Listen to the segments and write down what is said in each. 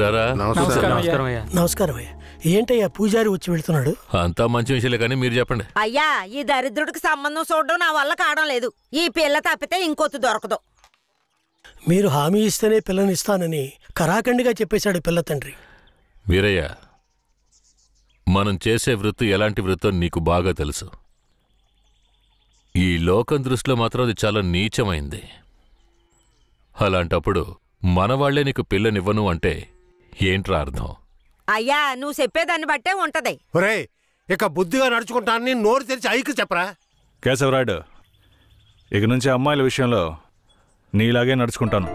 రారా. నమస్కారం అయ్యా. ఏంటయ్యా పూజారి వచ్చి వెళ్తున్నాడు? అంతా మంచి విషయాలే కానీ మీరు చెప్పండి. అయ్యా, ఈ దరిద్రుడికి సంబంధం చూడడం నా వల్ల కావడం లేదు. ఈ పిల్ల తప్పితే ఇంకొత్తు దొరకదు. మీరు హామీ ఇస్తేనే పిల్లనిస్తానని కరాఖండిగా చెప్పేశాడు పిల్ల తండ్రి. వీరయ్య, మనం చేసే వృత్తి ఎలాంటి వృత్తో నీకు బాగా తెలుసు. ఈ లోకం దృష్టిలో మాత్రం అది చాలా నీచమైంది. అలాంటప్పుడు మనవాళ్లే నీకు పిల్లనివ్వను అంటే ఏంట్రా అర్థం? అయ్యా, నువ్వు చెప్పేదాన్ని బట్టే ఉంటది. ఒరేయ్, ఇక బుద్ధిగా నడుచుకుంటానని నోరు తెరిచి ఐకి చెప్పరా. కేశవరాయుడు, ఇక నుంచి అమ్మాయిల విషయంలో నీలాగే నడుచుకుంటాను.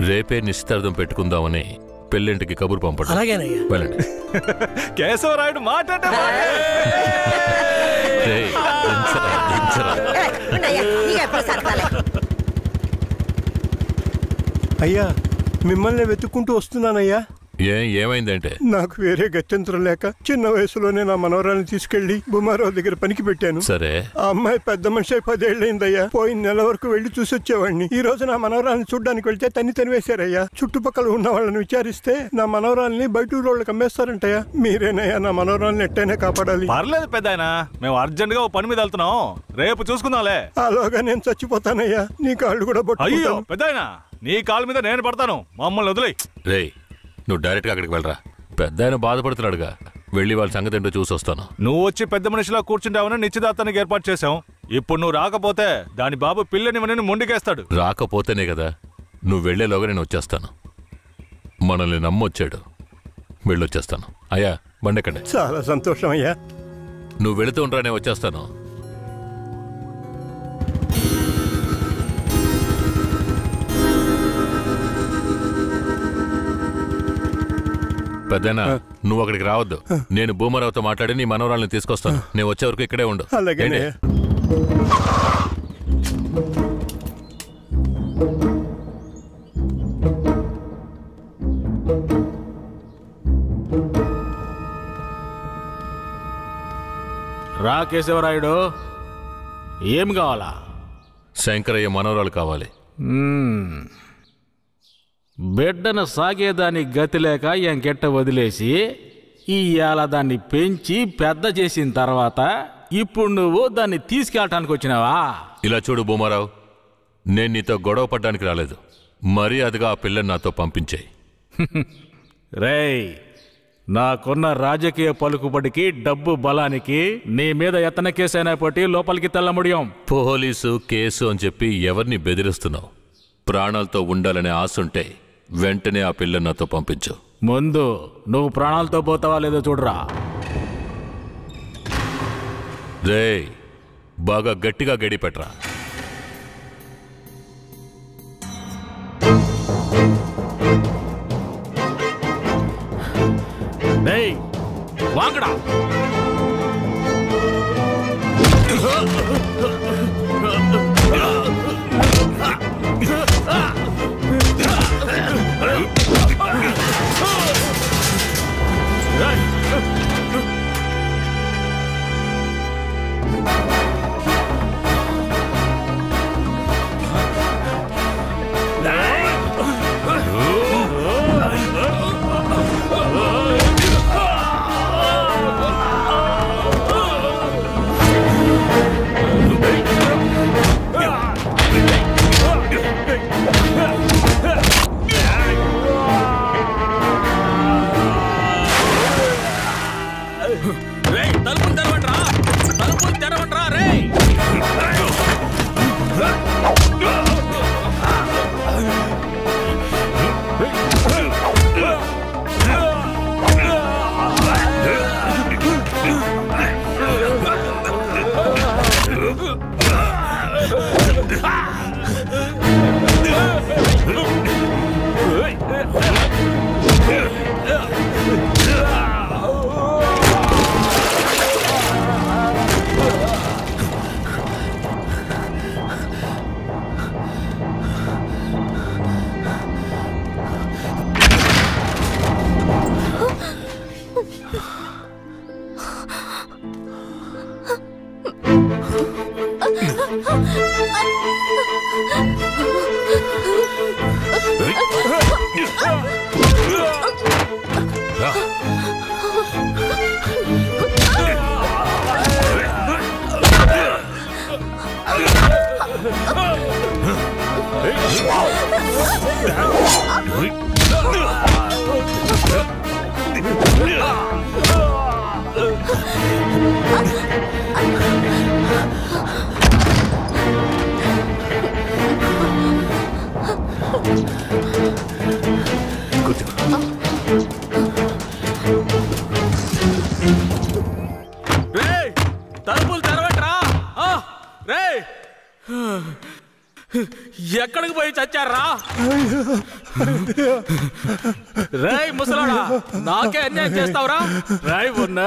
రేపే నిశ్చితార్థం పెట్టుకుందామని పెళ్ళింటికి కబురు పంపండి. అలాగేనయ్యా. వెళ్ళండి. కేశవరాయుడు మాట్లాడే అయ్యా, మిమ్మల్ని వెతుక్కుంటూ వస్తున్నానయ్యా. ఏమైందంటే నాకు వేరే గత్యంతరం లేక చిన్న వయసులోనే నా మనవరాన్ని తీసుకెళ్లి బుమారావు దగ్గర పనికి పెట్టాను. సరే, ఆ అమ్మాయి పెద్ద మనిషి 10 ఏళ్ళైందయ్యా. పోయిన నెల వరకు వెళ్లి చూసొచ్చేవాడిని. ఈ రోజు నా మనవరాన్ని చూడ్డానికి వెళ్తే తనివేశారయ్యా. చుట్టుపక్కల ఉన్న వాళ్ళని విచారిస్తే నా మనవరాల్ని బయట రోళ్ళకి అమ్మేస్తారంటయ్యా. మీరేనయ్యా నా మనవరాల్ని ఎట్టయినా కాపాడాలి. పర్లేదు పెద్దాయనా, మేము అర్జెంట్ గా పని మీద వెళ్తున్నాం, రేపు చూసుకుందాంలే. అలాగా నేను చచ్చిపోతానయ్యా. నీ కాళ్ళు కూడా అయ్యో పెద్దాయనా, నీ కాళ్ళ మీద నేను పడతాను, మమ్మల్ని వదిలే. రే, నువ్వు డైరెక్ట్గా అక్కడికి వెళ్ళరా. పెద్ద ఆయన బాధపడుతున్నాడుగా, వెళ్ళి వాళ్ళ సంగతి ఏంటో చూసి వస్తాను. నువ్వు వచ్చి పెద్ద మనిషిలా కూర్చుంటావని నిశ్చితార్థానికి ఏర్పాటు చేశాం. ఇప్పుడు నువ్వు రాకపోతే దాని బాబు పిల్లని మొండికేస్తాడు. రాకపోతేనే కదా. నువ్వు వెళ్లేలోగా నేను వచ్చేస్తాను. మనల్ని నమ్మొచ్చాడు, వెళ్ళొచ్చేస్తాను. అయ్యా, బండెక్కండి. చాలా సంతోషం అయ్యా. నువ్వు వెళుతూ ఉండరా, నేను వచ్చేస్తాను. పెద్దనా, నువ్వు అక్కడికి రావద్దు. నేను భూమరావుతో మాట్లాడి నీ మనవరాల్ని తీసుకొస్తాను. నేను వచ్చే వరకు ఇక్కడే ఉండు. రా కేశవరాయుడు, ఏం కావాలా? శంకరయ్య మనవరాలు కావాలి. బిడ్డను సాగేదాన్ని గతి లేక ఎంకెట్ట వదిలేసి ఇవాళ దాన్ని పెంచి పెద్ద చేసిన తర్వాత ఇప్పుడు నువ్వు దాన్ని తీసుకెళ్ళటానికి వచ్చినావా? ఇలా చూడు భూమారావు, నేను నీతో గొడవ పడ్డానికి రాలేదు. మర్యాదగా ఆ పిల్లని నాతో పంపించేయి. రేయ్, నాకున్న రాజకీయ పలుకుబడికి డబ్బు బలానికి నీ మీద ఎత్తన కేసైనా పట్టి లోపలికి తెల్లముడియం. పోలీసు కేసు అని చెప్పి ఎవరిని బెదిరిస్తున్నావు? ప్రాణాలతో ఉండాలనే ఆశుంటే వెంటనే ఆ పిల్లని నాతో పంపించు. ముందు నువ్వు ప్రాణాలతో పోతావా లేదో చూడరా. రేయ్, బాగా గట్టిగా గడి పెట్టరా. రేయ్, వాంగడా. తలుపులు తెరవట్రా. రేయ్ ఎక్కడికి పోయి చచ్చారా? రేయ్ ముసలాడా, నాకే అన్యాయం చేస్తావురా? రాయ్ ఉన్నా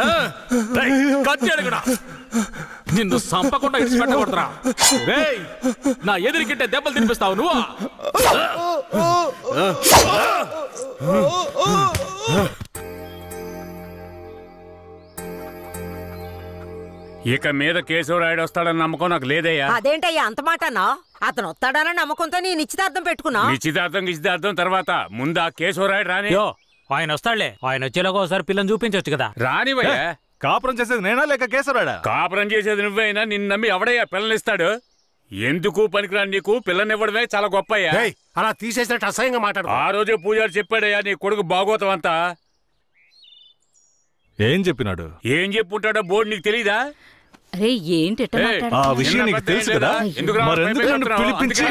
కత్తి అడుగుడా, నిన్ను సంపకుండా ఇచ్చిపెట్టకూడదురా. రేయ్ నా ఎదురుకింటే దెబ్బలు తినిపిస్తావు నువ్వు. ఇక మీద కేశవరాయుడు వస్తాడని నమ్మకం నాకు లేదయ్యా. అదేంటయ్యా అంత మాటనా? అతను వస్తాడని నమ్మకంతో నీ నిశ్చితార్థం పెట్టుకున్నా. నిశ్చితార్థం తర్వాత ముందు ఆ కేశవరాయుడు రాని. ఆయన వస్తాడులే, ఆయన వచ్చేలాగా ఒకసారి పిల్లని చూపించవచ్చు కదా. రానివయ్యా. కాపురం చేసేది నేనా లేక కేశవరాయుడా? కాపురం చేసేది నువ్వైనా నిన్ను నమ్మి ఎవడయ్యా పిల్లనిస్తాడు? ఎందుకు పనికిరాని నీకు పిల్లనివ్వడమే చాలా గొప్పయ్యా. అలా తీసేసినట్టు అసహ్యంగా మాట్లాడు. ఆ రోజే పూజారి చెప్పాడయ్యా నీ కొడుకు భాగవతం అంతా. ఏం చెప్పినాడు? ఏం చెప్పుంటాడో బోర్డు నీకు తెలీదా? అరే ఏంటి ఆ విషయం నీకు తెలుసు కదా, మరెందుకు నన్ను పిలిపించి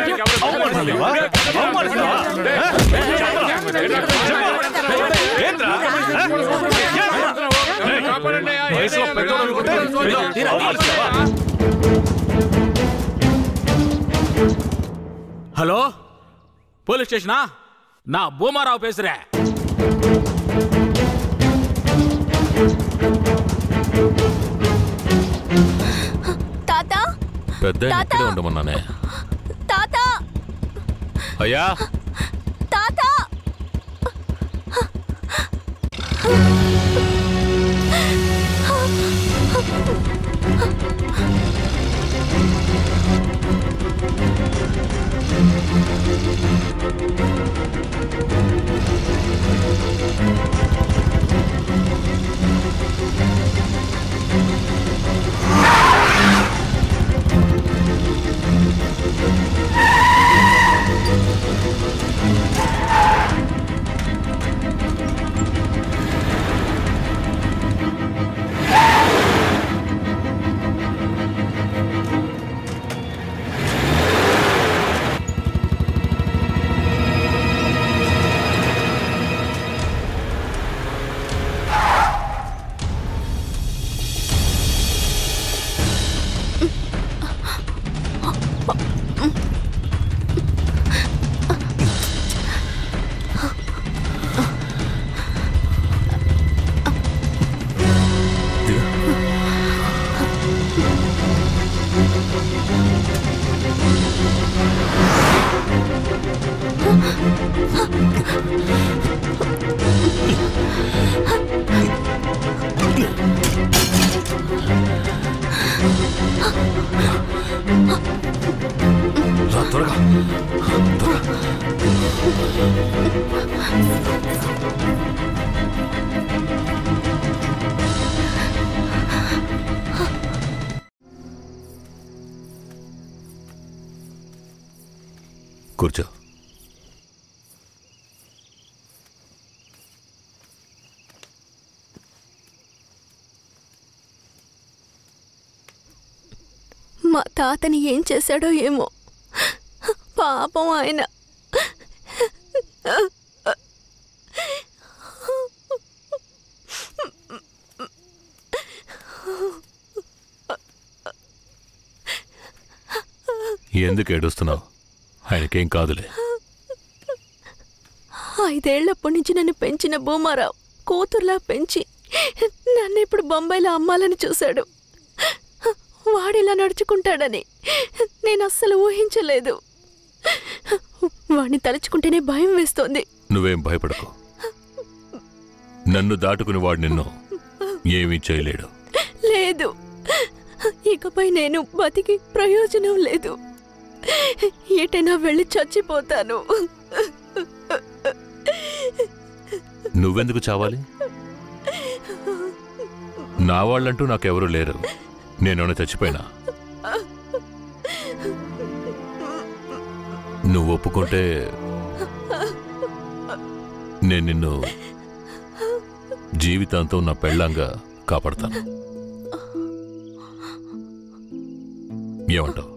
అవమానిస్తావా? Hello police స్టేషనా? నా భూమారావు పేసురే. పెద్ద ఇక్కడే ఉండమన్నానే. అయ్యా త్వరగా కూర్చో. మా తాతని ఏం చేశాడో ఏమో, పాపం ఆయన. ఎందుకు ఏడుస్తున్నావు? ఆయనకేం కాదులే. 5 ఏళ్లప్పటి నుంచి నన్ను పెంచిన భూమారావు కూతుర్లా పెంచి నన్ను ఇప్పుడు బొంబాయిలో అమ్మాలని చూశాడు. వాడిలా నడుచుకుంటాడని నేను అస్సలు ఊహించలేదు. వాడిని తలుచుకుంటేనే భయం వేస్తోంది. నువ్వేం భయపడకు. నన్ను దాటుకుని వాడు నిన్ను ఏమీ చేయలేడు. లేదు, ఇకపై నేను బతికి ప్రయోజనం లేదు. ఏటైనా వెళ్ళి చచ్చిపోతాను. నువ్వెందుకు చావాలి? నా వాళ్ళంటూ నాకెవరూ లేరు. నేనేమైనా చచ్చిపోయినా? నువ్వు ఒప్పుకుంటే నేను నిన్ను జీవితాంతం నా పెళ్ళంగా కాపాడతాను. ఏమంటావు?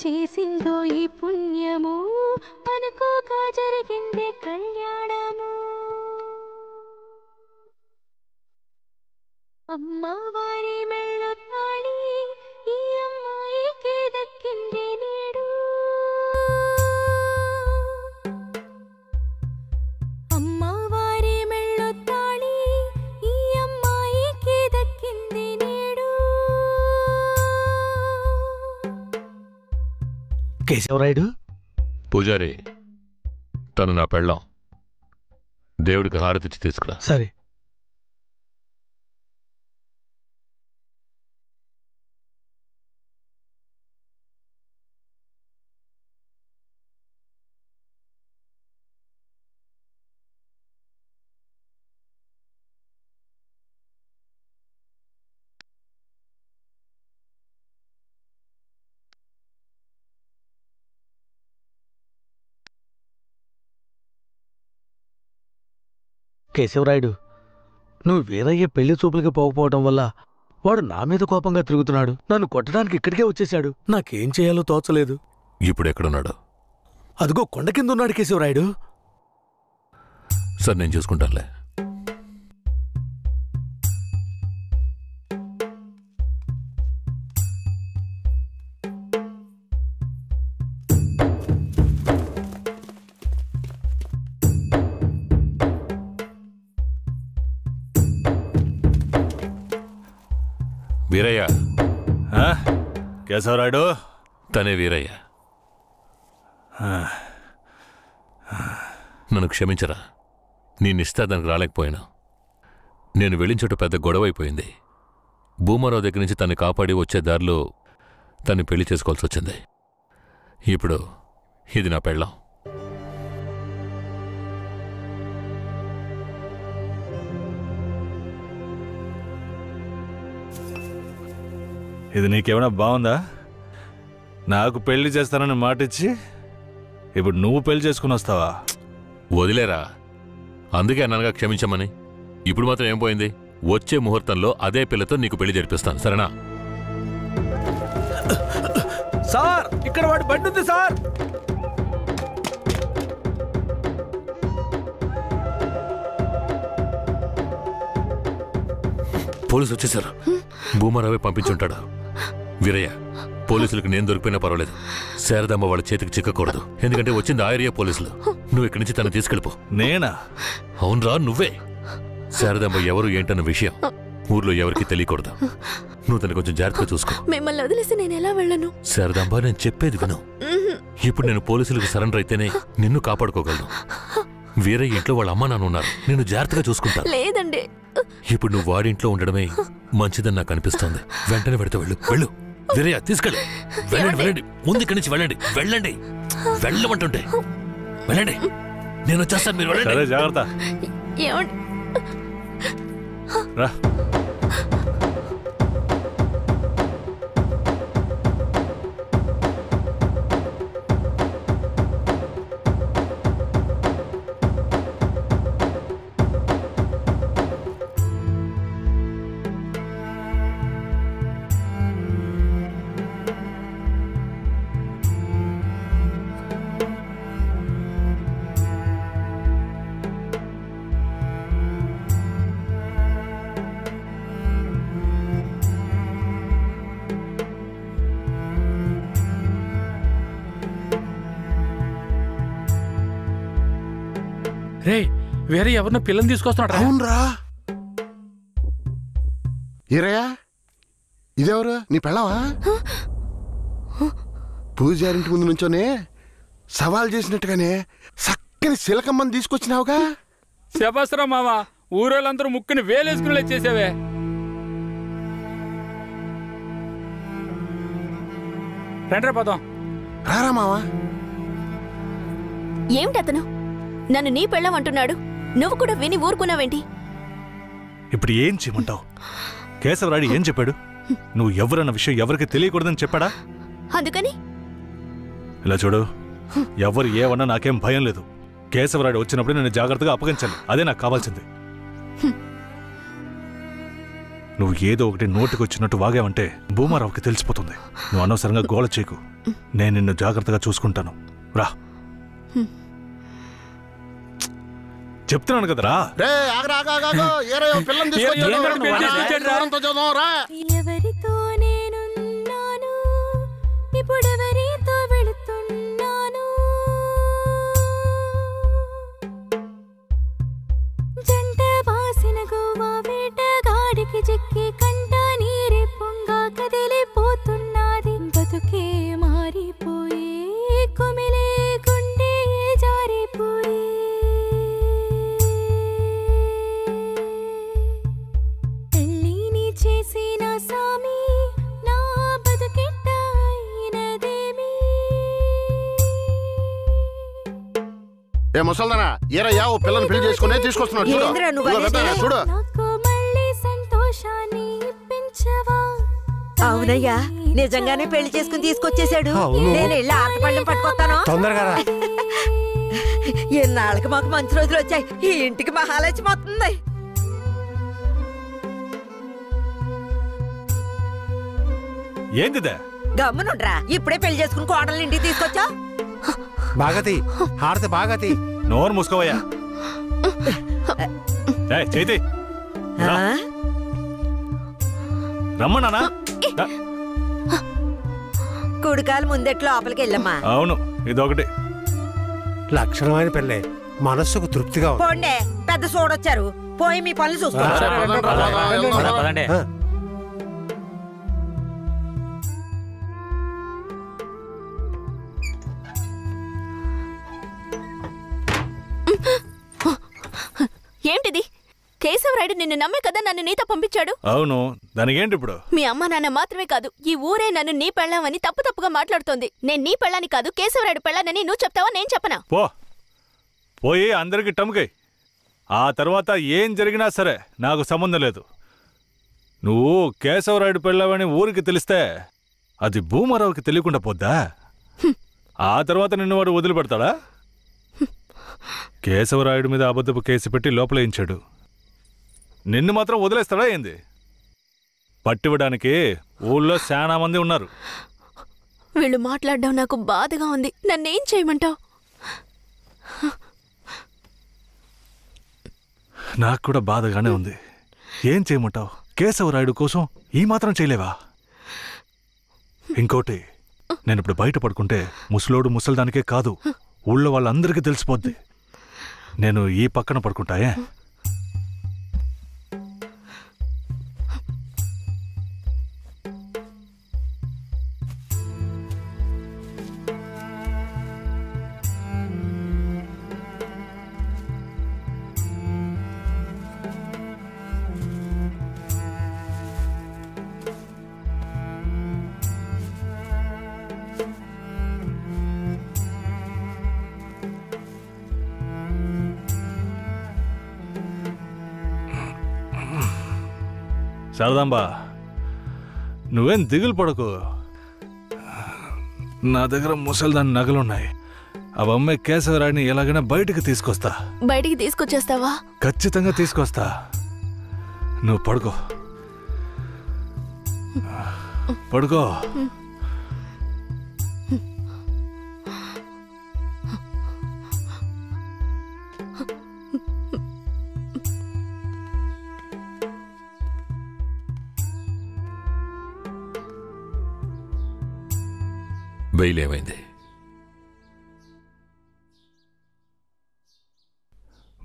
చేసిందో ఈ పుణ్యము అనుకోగా జరిగిందే కళ్యాణము. అమ్మవారి మెళ్ళో తాళి ఈ అమ్మాయికి దక్కింది నేడు. అమ్మవారి మెళ్ళో తాళి ఈ అమ్మాయికి దక్కింది నేడు. కేశవరాయుడు, పూజారి, తను నా పెళ్ళాం. దేవుడికి హారతిచ్చి తీసుకురా. సరే. కేశవరాయుడు, నువ్వు వీరయ్య పెళ్లి చూపులకి పోకపోవటం వల్ల వాడు నా మీద కోపంగా తిరుగుతున్నాడు. నన్ను కొట్టడానికి ఇక్కడికే వచ్చేశాడు. నాకేం చేయాలో తోచలేదు. ఇప్పుడు ఎక్కడున్నాడు? అదిగో కొండ కింద ఉన్నాడు కేశవరాయుడు. సరే, నేను చూసుకుంటానులే. వీరయ్య. కేశవరాయుడు? తనే వీరయ్య. నన్ను క్షమించరా. నేనిస్తా దానికి రాలేకపోయినా. నేను వెళ్ళించట పెద్ద గొడవైపోయింది. భూమారావు దగ్గర నుంచి తన్ని కాపాడి వచ్చే దారిలో తన్ని పెళ్లి చేసుకోవాల్సి వచ్చింది. ఇప్పుడు ఇది నా పెళ్ళాం. ఇది నీకేమైనా బాగుందా? నాకు పెళ్లి చేస్తానని మాటిచ్చి ఇప్పుడు నువ్వు పెళ్లి చేసుకుని వస్తావా? వదిలేరా, అందుకే అన్నానుగా క్షమించమని. ఇప్పుడు మాత్రం ఏం పోయింది? వచ్చే ముహూర్తంలో అదే పిల్లతో నీకు పెళ్లి జరిపిస్తాను, సరేనా? సార్, ఇక్కడ వాడి బండి ఉంది సార్. పోలీసు వచ్చేసారు. భూమారావే పంపించుంటాడు. వీరయ్య, పోలీసులకు నేను దొరికిపోయినా పర్వాలేదు, శారదమ్మ వాళ్ళ చేతికి చిక్కకూడదు. ఎందుకంటే వచ్చింది ఆ ఏరియా పోలీసులు. నువ్వు ఇక్కడి నుంచి తను తీసుకెళ్ళిపో. నేనా? అవునరా, నువ్వే. శారదమ్మ ఎవరు ఏంటన్న విషయం ఊర్లో ఎవరికి తెలియకూడదు. నువ్వు తను కొంచెం జాగ్రత్తగా చూసుకో. మిమ్మల్ని వదిలేసి నేను ఎలా వెళ్ళను? శారదాంబ, నేను చెప్పేది విను. ఇప్పుడు నేను పోలీసులకు సరెండర్ అయితేనే నిన్ను కాపాడుకోగలను. వేరే ఇంట్లో వాళ్ళ అమ్మ నాన్న ఉన్నారు, నేను జాగ్రత్తగా చూసుకుంటా. లేదండి, ఇప్పుడు నువ్వు వాడింట్లో ఉండడమే మంచిదని నాకు అనిపిస్తోంది. వెంటనే పెడితే వెళ్ళు. వెళ్ళు వీరయ్య, తీసుకెళ్ళు. వెళ్ళండి, వెళ్ళండి, ముందు ఇక్కడి నుంచి వెళ్ళండి. వెళ్ళండి, వెళ్ళమంటుంటే వెళ్ళండి. నేను వచ్చేస్తాను, మీరు వెళ్ళండి. జాగ్రత్త. రా. రే, వేరే ఎవరినో పిల్లని తీసుకొస్తున్నాడు. అవునరా. ఈరయ్యా, ఇదెవరు? నీ పెళ్ళవా? పూజారింటి ముందు నుంచోనే సవాల్ చేసినట్టుగానే చక్కని శిలకమ్మని తీసుకొచ్చినావుగా. శబాస్రా మామ, ఊరోళ్ళందరూ ముక్కుని వేలేసుకుని చేసావే. రండ్రా పోదాం. రారా మావా. ఏమిటతను నన్ను నీ పెళ్ళం అంటున్నాడు? నువ్వు కూడా విని ఊరుకున్నావేంటి? ఇప్పుడు ఏం చేయమంటావు? కేశవరాయుడు ఏం చెప్పాడు? నువ్వు ఎవరన్న విషయం ఎవరికి తెలియకూడదని చెప్పాడా? అందుకని ఇలా చూడు, ఎవరు ఏమన్నా నాకేం భయం లేదు. కేశవరాయుడు వచ్చినప్పుడు నేను జాగ్రత్తగా అప్పగించాలి, అదే నాకు కావాల్సింది. నువ్వు ఏదో ఒకటి నోటికి వచ్చినట్టు వాగావంటే భూమారావుకి తెలిసిపోతుంది. నువ్వు అనవసరంగా గోల చేయకు. నేను నిన్ను జాగ్రత్తగా చూసుకుంటాను. రా, చెప్తున్నాను కదరా. ఎవరితో నేనున్నాను, ఇప్పుడెవరితో వెళుతున్నాను? జంట వాసిన గోవా వేటగాడికి చిక్కి కంట నీరే పొంగా కదిలిపోతున్నది. బతుకే మారిపోయి కుమిలే గుండె జారిపోయి చేసిన సామి నా బతుకెట్ట అయినదేమి? ఏ ముసల్దానా, ఈరయ్యా ఓ పిల్లని పెళ్లి చేసుకునే తీసుకొస్తున్నాడు చూడు. నాకు మళ్ళీ సంతోషాన్ని ఇప్పించవా? అవునయ్యా, నిజంగానే పెళ్లి చేసుకుని తీసుకొచ్చేసాడు. నేను వెళ్ళి ఆటపళ్ళం పట్టుకొస్తాను. తొందరగా. ఎన్నాళ్ళకి మాకు మంచి రోజులు వచ్చాయి. ఈ ఇంటికి మహాలక్ష్మి వస్తుంది. ఏందిదే? గమ్మునుండ్రా, ఇప్పుడే పెళ్లి చేసుకుని కోడల్ని ఇంటికి తీసుకొచ్చా. బాగతి హారతి బాగతి. నోరు మూసుకోవయ్యా. చేతి రమ్మన్నానా? కుడికాలు ముందెట్లు లోపలికి వెళ్ళమ్మా. అవును, ఇదొకటి లక్షణమైన పెళ్ళే, మనస్సుకు తృప్తిగా. పోండే, పెద్ద సోడొచ్చారు. పోయి మీ పనులు చూసుకోండి. ఏంటిది? కేశవరాయుడు నిన్ను నమ్మే కదా నన్ను నీతో పంపించాడు. అవును, దానికేంటి ఇప్పుడు? మీ అమ్మ నాన్న మాత్రమే కాదు, ఈ ఊరే నన్ను నీ పెళ్ళామని తప్పుగా మాట్లాడుతోంది. నేను నీ పెళ్ళాని కాదు, కేశవరాయుడు పెళ్ళానని నువ్వు చెప్తావా, నేను చెప్పనా? పోయి అందరికి టముకై. ఆ తర్వాత ఏం జరిగినా సరే నాకు సంబంధం లేదు. నువ్వు కేశవరాయుడు పెళ్ళావని ఊరికి తెలిస్తే అది భూమారావుకి తెలియకుండా పోద్దా? ఆ తర్వాత నిన్ను వాడు వదిలిపెడతాడా? కేశవరాయుడు మీద అబద్ధపు కేసు పెట్టి లోపలేయించాడు. నిన్ను మాత్రం వదిలేస్తాడా ఏంది? పట్టివ్వడానికి ఊళ్ళో చాలా మంది ఉన్నారు. వీళ్ళు మాట్లాడడం నాకు బాధగా ఉంది. నన్నేం చేయమంటావు? నాకు కూడా బాధగానే ఉంది. ఏం చేయమంటావు? కేశవరాయుడు కోసం ఈ మాత్రం చేయలేవా? ఇంకోటి, నేను ఇప్పుడు బయట పడుకుంటే ముసలోడు ముసలిదానికే కాదు, ఊళ్ళో వాళ్ళందరికీ తెలిసిపోద్ది. నేను ఈ పక్కన పడుకుంటాయే. శారదాంబా, నువ్వేం దిగులు పడకు. నా దగ్గర ముసలిదాని నగలున్నాయి. అవి అమ్మే కేశవరాయుడిని ఎలాగైనా బయటికి తీసుకొస్తా. బయటికి తీసుకొచ్చేస్తావా? ఖచ్చితంగా తీసుకొస్తా. నువ్వు పడుకో, పడుకో. బెయిల్ ఏమైంది?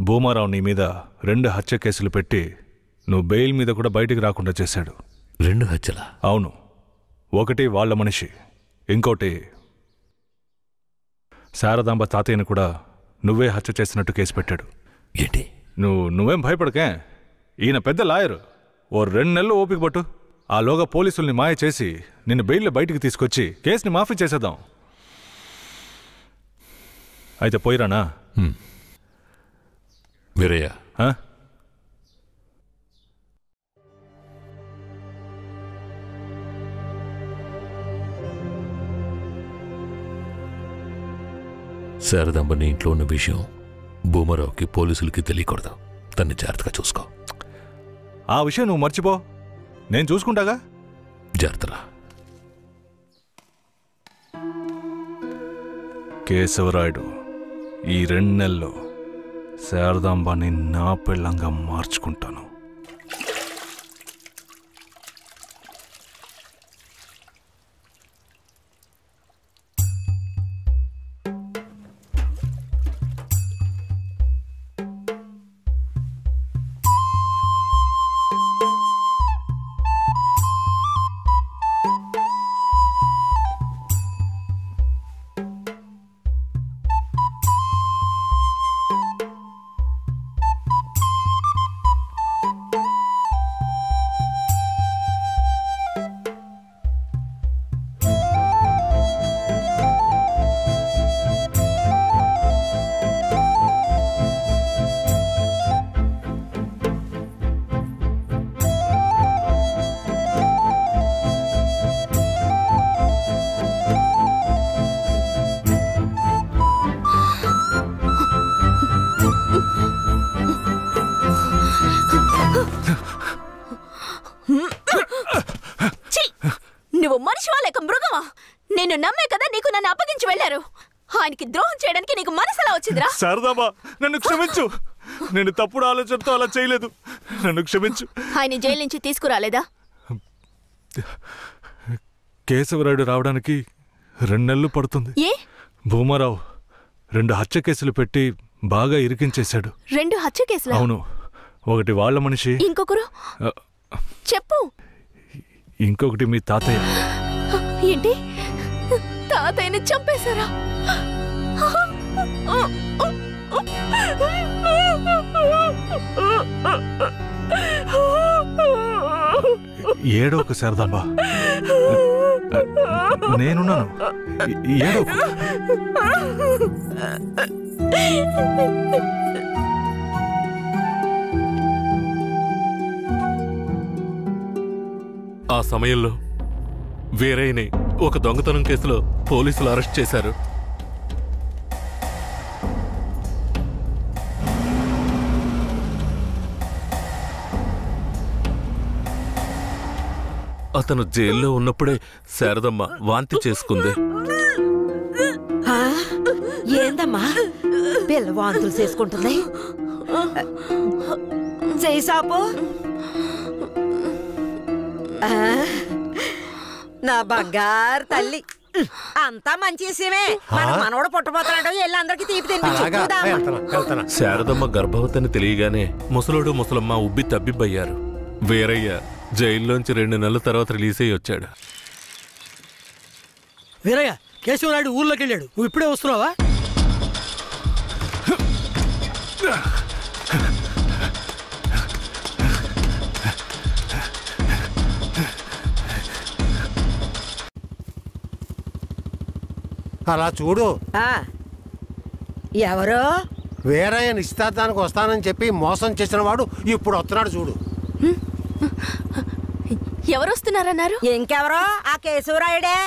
భూమారావు నీ మీద 2 హత్య కేసులు పెట్టి నువ్వు బెయిల్ మీద కూడా బయటికి రాకుండా చేశాడు. 2 హత్యలా? అవును. ఒకటి వాళ్ళ మనిషి, ఇంకోటి శారదాంబ తాతయ్యను కూడా నువ్వే హత్య చేసినట్టు కేసు పెట్టాడు. ఏంటి? నువ్వేం భయపడకే. ఈయన పెద్ద లాయరు. ఓ 2 నెలలు ఓపిక పట్టు. ఆలోగా పోలీసుల్ని మాయ చేసి నిన్ను బెయిల్లో బయటికి తీసుకొచ్చి కేసుని మాఫీ చేసేద్దాం. అయితే పోయిరానా? వీరయ్య, శారదాంబ నీ ఇంట్లో ఉన్న విషయం భూమారావుకి పోలీసులకి తెలియకూడదు. తన్ని జాగ్రత్తగా చూసుకో. ఆ విషయం నువ్వు మర్చిపో, నేను చూసుకుంటాగా. జాగ్రత్తరా. కేశవరాయుడు, ఈ 2 నెలల్లో శారదాంబాని నా పెళ్ళంగా మార్చుకుంటాను. నువ్వు మనిషివా లేక మృగమా? నేను నమ్మే కదా నీకు నన్ను అప్పగించి వెళ్లారు. ఆయనకి ద్రోహం చేయడానికి నీకు మనసులా వచ్చిందిరా? శారదాంబా, నన్ను క్షమించు. నేను తప్పుడు ఆలోచనతో అలా చేయలేదు. నన్ను క్షమించు. ఆయన జైలు నుంచి తీసుకురాలేదా? కేశవరాయుడు రావడానికి 2 నెలలు పడుతుంది. ఏ? భూమారావు 2 హత్య కేసులు పెట్టి బాగా ఇరికించేశాడు. 2 హత్య కేసులు? అవును. ఒకటి వాళ్ళ మనిషి, ఇంకొకరు చెప్పు. ఇంకొకటి మీ తాతయ్య. ఏంటి? తాతయ్యని చంపేశారా? ఏడోకు శారదాంబా, నేనున్నాను. ఏడోకు. ఆ సమయంలో వీరయ్యని ఒక దొంగతనం కేసులో పోలీసులు అరెస్ట్ చేశారు. అతను జైల్లో ఉన్నప్పుడే శారదమ్మ వాంతి చేసుకుంది. ఏందమ్మా పిల్ల వాంతులు చేసుకుంటుంది? చేయి సాపు. నా బంగారు తల్లి, అంతా మంచి విషయమే. మన మనవడు పుట్టబోతున్నాడు, వెళ్ళి అందరికి తీపి తినిపించు. శారదమ్మ గర్భవతిని తెలియగానే ముసలోడు ముసలమ్మ ఉబ్బి తబ్బిబ్బయ్యారు. వీరయ్య జైల్లోంచి 2 నెలల తర్వాత రిలీజ్ అయ్యి వచ్చాడు. వీరయ్య, కేశవరాయుడు ఊర్లోకి వెళ్ళాడు, నువ్వు ఇప్పుడే వస్తున్నావా? అలా చూడు. ఎవరో వీరయ్య నిశ్చితార్థానికి వస్తానని చెప్పి మోసం చేసిన వాడు ఇప్పుడు వస్తున్నాడు చూడు. ఎవరు వస్తున్నారన్నారు? ఇంకెవరో ఆ కేశవరాయుడే.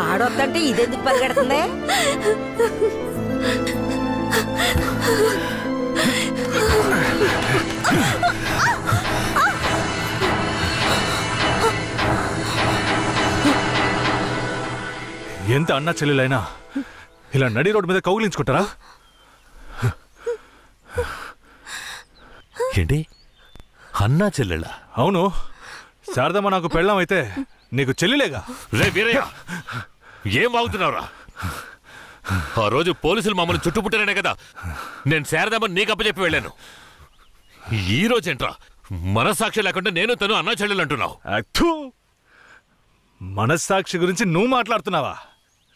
ఆడొద్దంటే ఇదెందుకు పరిగెడుతుంది? ఎంత అన్నా చెల్లెలైనా ఇలా నడి రోడ్డు మీద కౌగిలించుకుంటారా? ఏంటి అన్నా చెల్లెళ్ళా? అవును, శారదమ్మ నాకు పెళ్ళాం అయితే నీకు చెల్లిలేగా. రే వీరయ్య, ఏం వాగుతున్నావురా? ఆ రోజు పోలీసులు మమ్మల్ని చుట్టుముట్టారనే కదా నేను శారదమ్మని నీకు అప్పచెప్పి వెళ్ళాను. ఈ రోజేంట్రా మనస్సాక్షి లేకుండా నేను తను అన్నా చెల్లెలు అంటున్నావు? మనస్సాక్షి గురించి నువ్వు మాట్లాడుతున్నావా?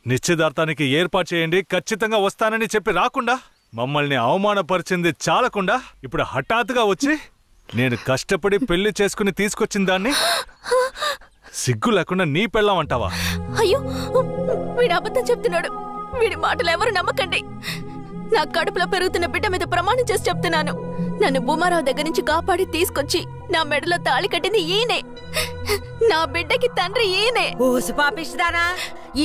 నిశ్చితార్థానికి ఏర్పాటు చేయండి, ఖచ్చితంగా వస్తానని చెప్పి రాకుండా మమ్మల్ని అవమానపరిచింది చాలకుండా ఇప్పుడు హఠాత్తుగా వచ్చి నేను కష్టపడి పెళ్లి చేసుకుని తీసుకొచ్చిన దాన్ని సిగ్గు లేకుండా నీ పెళ్ళాం అంటావా? అయ్యో, వీడు అబద్ధం చెప్తున్నాడు. వీడి మాటలు ఎవరు నమ్మకండి. నా కడుపులో పెరుగుతున్న బిడ్డ మీద ప్రమాణం చేసి చెప్తున్నాను. నన్ను భూమారావు దగ్గర నుంచి కాపాడి తీసుకొచ్చి నా మెడలో తాళి కట్టింది ఈయనే. నా బిడ్డకి తండ్రి ఈయనే. ఊసి పాపిస్తానా?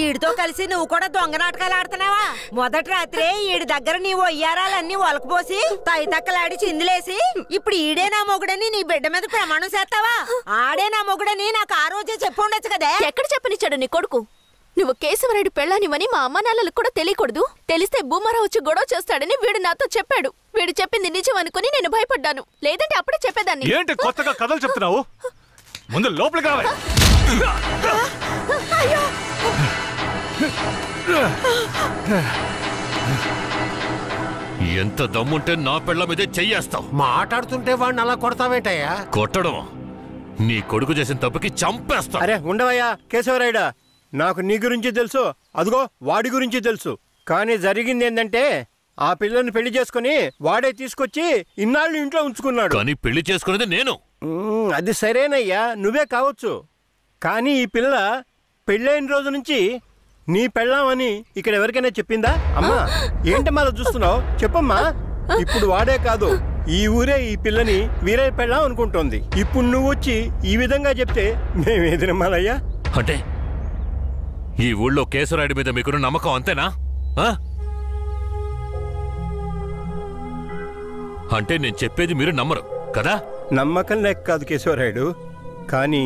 ఈడితో కలిసి నువ్వు కూడా దొంగ నాటకాలు ఆడుతున్నావా? మొదటి రాత్రే ఈడి దగ్గర నీ ఒయ్యారాలన్నీ ఒలకపోసి తైతక్కలాడి చిందులేసి ఇప్పుడు ఈడే నా మొగుడని నీ బిడ్డ మీద ప్రమాణం చేస్తావా? ఆడే నా మొగుడని నాకు ఆ రోజే చెప్పు ఉండొచ్చు కదే. ఎక్కడ చెప్పనిచ్చాడు నీ కొడుకు? నువ్వు కేశవరాయుడు పెళ్ళానివని మా అమ్మ నాన్నలకు కూడా తెలియకూడదు. తెలిస్తే భూమారావు వచ్చి గొడవ చేస్తాడని వీడు నాతో చెప్పాడు. వీడు చెప్పింది నిజం అనుకుని నేను భయపడ్డాను, లేదంటే అప్పుడే చెప్పేదాన్ని. ఏంటి కొత్తగా కథలు చెప్తున్నావు? ముందు లోపలికి రావే. ఎంత దమ్ముంటే నా పెళ్ళ మీదే చెయ్యేస్తావు? మాట్లాడుతుంటే వాడిని అలా కొడతావేంటయ్యా? కొట్టడం నీ కొడుకు చేసిన తప్పుకి చంపేస్తా. అరే ఉండవయ్యా కేశవరాయుడా, నాకు నీ గురించి తెలుసు, అదిగో వాడి గురించి తెలుసు. కానీ జరిగింది ఏంటంటే ఆ పిల్లని పెళ్లి చేసుకుని వాడే తీసుకొచ్చి ఇన్నాళ్ళు ఇంట్లో ఉంచుకున్నాడు. కానీ పెళ్లి చేసుకునేది నేను. అది సరేనయ్యా, నువ్వే కావచ్చు. కానీ ఈ పిల్ల పెళ్ళైన రోజు నుంచి నీ పెళ్ళామని ఇక్కడ ఎవరికైనా చెప్పిందా? అమ్మా ఏంటమ్మా అలా చూస్తున్నావు? చెప్పమ్మా. ఇప్పుడు వాడే కాదు, ఈ ఊరే ఈ పిల్లని వీరయ్య పెళ్ళాం అనుకుంటోంది. ఇప్పుడు నువ్వు వచ్చి ఈ విధంగా చెప్తే మేమేది నమ్మాలయ్యా? అంటే ఈ ఊళ్ళో కేశవరాయుడి మీద మీకున్న నమ్మకం అంతేనా? అంటే నేను చెప్పేది మీరు నమ్మరు కదా? నమ్మకం లేక కాదు కేశవరాయుడు, కానీ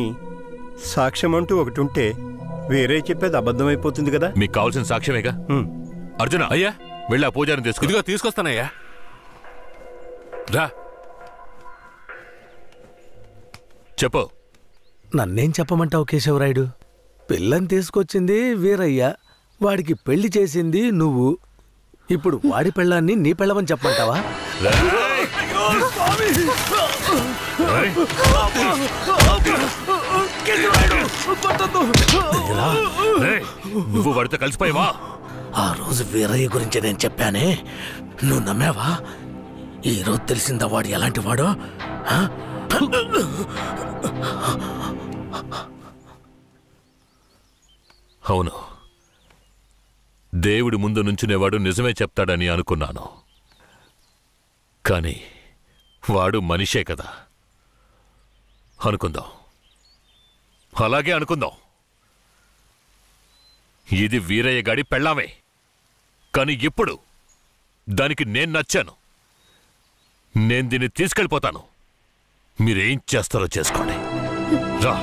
సాక్ష్యం అంటూ ఒకటి ఉంటే వేరే చెప్పేది అబద్ధమైపోతుంది కదా. మీకు కావాల్సిన సాక్ష్యమేగా. అర్జున, అయ్యా వెళ్ళి ఆ పూజారిని తీసుకు. ఇదిగో తీసుకొస్తానయ్యా. రా. చెప్పు. నన్నేం చెప్పమంటావు కేశవరాయుడు? పిల్లని తీసుకొచ్చింది వీరయ్య, వాడికి పెళ్లి చేసింది నువ్వు. ఇప్పుడు వాడి పెళ్ళాన్ని నీ పెళ్ళమని చెప్పమంటావా? నువ్వు వాడితో కలిసిపోయావా? ఆ రోజు వీరయ్య గురించి నేను చెప్పానే, నువ్వు నమ్మావా? ఈ రోజు తెలిసిందా వాడు ఎలాంటి వాడో? అవును, దేవుడి ముందు నుంచునేవాడు నిజమే చెప్తాడని అనుకున్నాను. కానీ వాడు మనిషే కదా. అనుకుందాం, అలాగే అనుకుందాం. ఇది వీరయ్య గాడి పెళ్ళామే. కానీ ఇప్పుడు దానికి నేను నచ్చాను. నేను దీన్ని తీసుకెళ్ళిపోతాను. మీరేం చేస్తారో చేసుకోండి. రా.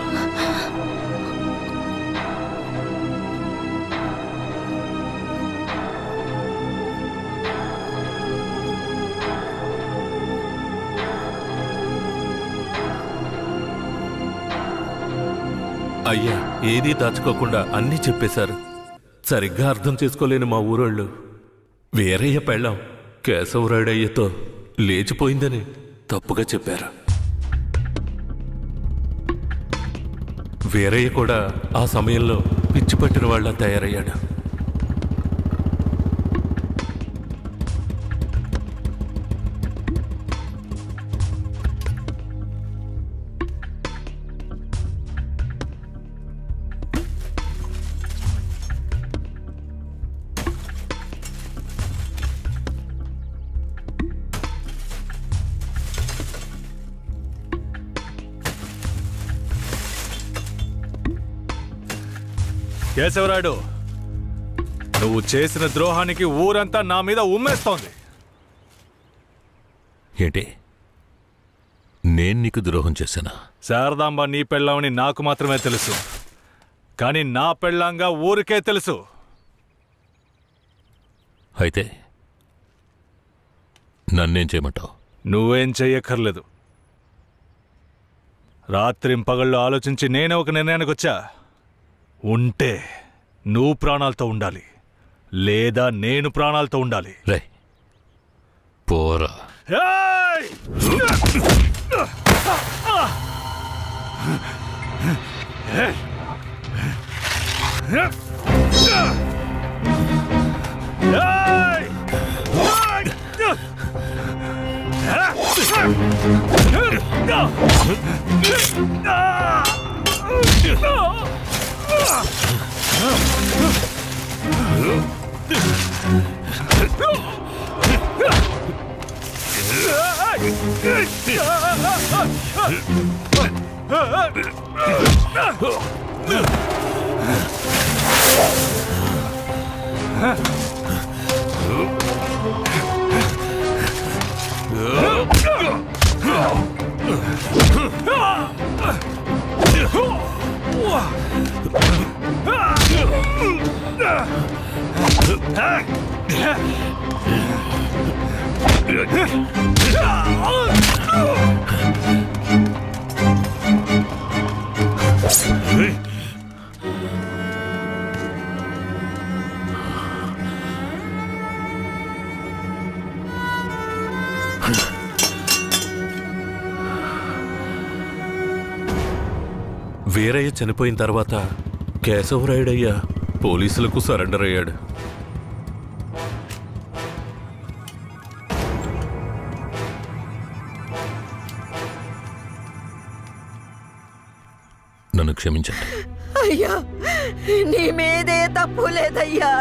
అయ్యా, ఏదీ దాచుకోకుండా అన్నీ చెప్పేశారు. సరిగ్గా అర్థం చేసుకోలేని మా ఊరోళ్ళు వీరయ్య పెళ్ళాం కేశవరాయుడయ్యతో లేచిపోయిందని తప్పుగా చెప్పారు. వీరయ్య కూడా ఆ సమయంలో పిచ్చి పట్టిన వాళ్ళ తయారయ్యాడు. కేశవరాయుడు, నువ్వు చేసిన ద్రోహానికి ఊరంతా నా మీద ఉమ్మేస్తోంది. ఏంటి? నేను నీకు ద్రోహం చేశానా? శారదాంబ నీ పెళ్ళామని నాకు మాత్రమే తెలుసు, కానీ నా పెళ్ళాంగా ఊరికే తెలుసు. అయితే నన్నేం చేయమంటావు? నువ్వేం చెయ్యక్కర్లేదు. రాత్రింపగళ్ళు ఆలోచించి నేనే ఒక నిర్ణయానికి వచ్చా. ఉంటే నువ్వు ప్రాణాలతో ఉండాలి, లేదా నేను ప్రాణాలతో ఉండాలి. రే పోరా. వీరయ్య చనిపోయిన తర్వాత కేశవరాయుడయ్య పోలీసులకు సరెండర్ అయ్యాడు. నన్ను క్షమించండి. అయ్యా, నీ మీదే తప్పు లేదయ్యా,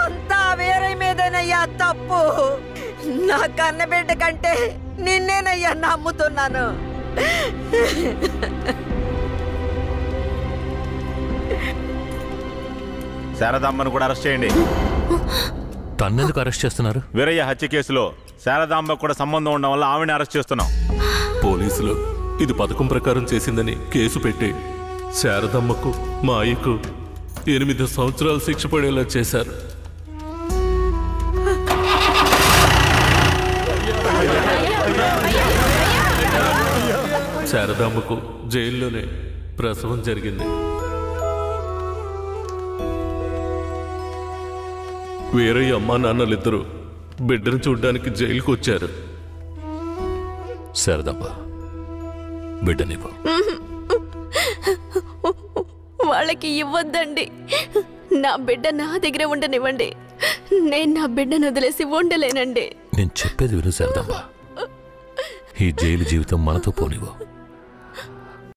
అంతా వేరే మీదేనయ్యా తప్పు. నా కన్నబిడ్డ కంటే నిన్నేనయ్యా నమ్ముతున్నాను. శారదాంబను కూడా అరెస్ట్ చేయండి. తన్నెందుకు అరెస్ట్ చేస్తున్నారు? వీరయ్య హత్య కేసులో శారదాంబ కూడా సంబంధం ఉండడం వల్ల ఆవిడని అరెస్ట్ చేస్తున్నాం. పోలీసులు ఇది పథకం ప్రకారం చేసిందని కేసు పెట్టి శారదమ్మకు మా అయ్యకు 8 సంవత్సరాలు శిక్ష పడేలా చేశారు. శారదమ్మకు జైల్లోనే ప్రసవం జరిగింది. వీరయ్య అమ్మా నాన్నలిద్దరూ బిడ్డను చూడ్డానికి జైలుకు వచ్చారు. శారదమ్మ, బిడ్డనివ్వు. వాళ్ళకి ఇవ్వద్దండి. నా బిడ్డ నా దగ్గర ఉండనివ్వండి. నేను నా బిడ్డను వదిలేసి ఉండలేనండి. నేను చెప్పేది విను శారదమ్మ. ఈ జైలు జీవితం మనతో పోనివ్వు.